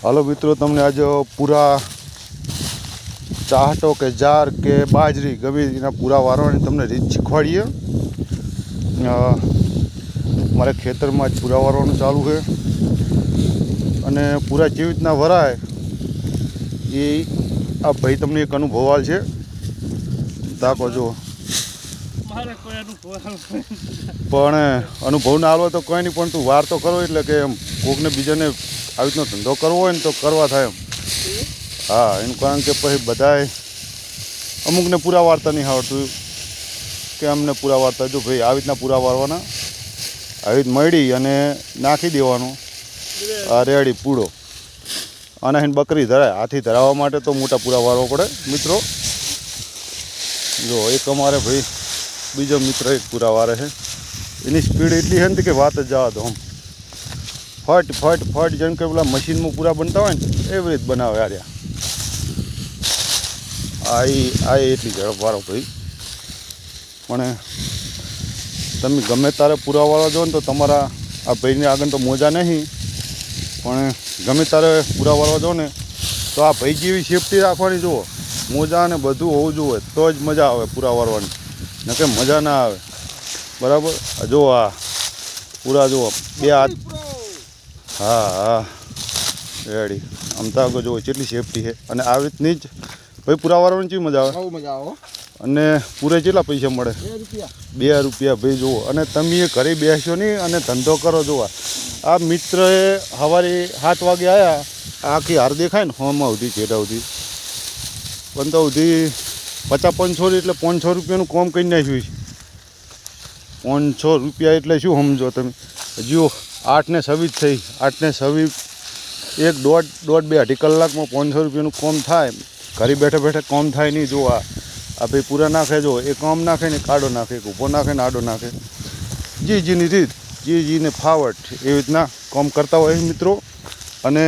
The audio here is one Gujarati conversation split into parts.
હાલો મિત્રો, તમને આજે પૂરા ચાહટો કે જાર કે બાજરી ગમે એના પૂરા વારવાની તમને રીત શીખવાડીએ. મારે ખેતરમાં જ પૂરા વારવાનું ચાલુ છે અને પૂરા કેવી રીતના વરાય એ આ ભાઈ તમને એક અનુભવ હાલ છે. તાકો જો પણ અનુભવ ના હાલો તો કોઈ નહીં, પણ તું વાર તો કરો એટલે કે એમ કોકને બીજાને આવી રીતનો ધંધો કરવો હોય ને તો કરવા થાય એમ. હા, એનું કારણ કે પછી બધાએ અમુકને પૂરા વાર્તા નહીં આવડતું કે અમને પૂરા વાર્તા જો ભાઈ આવી રીતના પૂરા વારવાના, આવી રીત મળી અને નાખી દેવાનું આ રેડી પૂડો. આના એને બકરી ધરાય, હાથી ધરાવવા માટે તો મોટા પૂરા વારવા પડે મિત્રો. જો એક અમારે ભાઈ બીજો મિત્ર એક પૂરા વારે છે, એની સ્પીડ એટલી છે ને કે વાત જ જવા દો. આમ ફટ ફટ ફટ જેમ કે પેલા મશીનમાં પૂરા બનતા હોય ને એવી રીત બનાવે આર્યા. આ એટલી ઝડપ વાળો ભાઈ. પણ તમે ગમે તારે પૂરા વાળવા જો ને તો તમારા આ ભાઈને આગળ તો મોજા નહીં, પણ ગમે તારે પૂરા વાળવા જો ને તો આ ભાઈ જેવી સેફટી રાખવાની. જુઓ, મોજા ને બધું હોવું જોઈએ તો જ મજા આવે પૂરા વારવાની, ન કે મજા ના આવે. બરાબર. જો આ પૂરા જુઓ, બે હાથ. હા હા, રેડી. આમ તો જુઓ કેટલી સેફટી છે. અને આવી રીતની જ ભાઈ પૂરા વારવાની કેવી મજા આવે. મજા આવે. અને પૂરે કેટલા પૈસા મળે? 2 રૂપિયા ભાઈ. જુઓ, અને તમે ઘરે બેસ્યો નહીં અને ધંધો કરો. જુઓ, આ મિત્રએ સવારે 7 વાગે આવ્યા, આખી હાર દેખાય ને હોમાં સુધી ચેડા સુધી પણ તો સુધી 50-500 એટલે 500 રૂપિયાનું કામ કરી નાખ્યું છે. 500 રૂપિયા એટલે શું સમજો તમે? હજુ 8:26 થઈ. 8:26 એક દોઢ 2 કલાકમાં 500 રૂપિયાનું કામ થાય. ઘરે બેઠે બેઠે કામ થાય નહીં. જો આ ભાઈ પૂરા નાખે. જો એ કામ નાખે ને કાઢો નાખે, એક ઊભો નાખે ને આડો નાખે. જીની રીત, જીને ફાવટ એવી રીતના કામ કરતા હોય મિત્રો. અને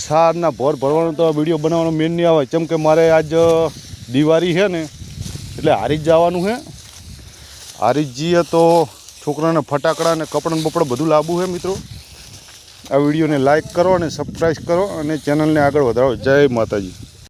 સારના ભોર ભરવાનો તો આ વિડીયો બનાવવાનો મેન નહીં આવે, કેમ કે મારે આજ દિવાળી છે ને એટલે હારીજ જવાનું છે. હારીજ જઈએ તો છોકરાને ફટાકડા ને કપડાં બપડા બધું લાવવું છે મિત્રો. આ વિડીયોને લાઈક કરો અને સબસ્ક્રાઈબ કરો અને ચેનલને આગળ વધારો. જય માતાજી.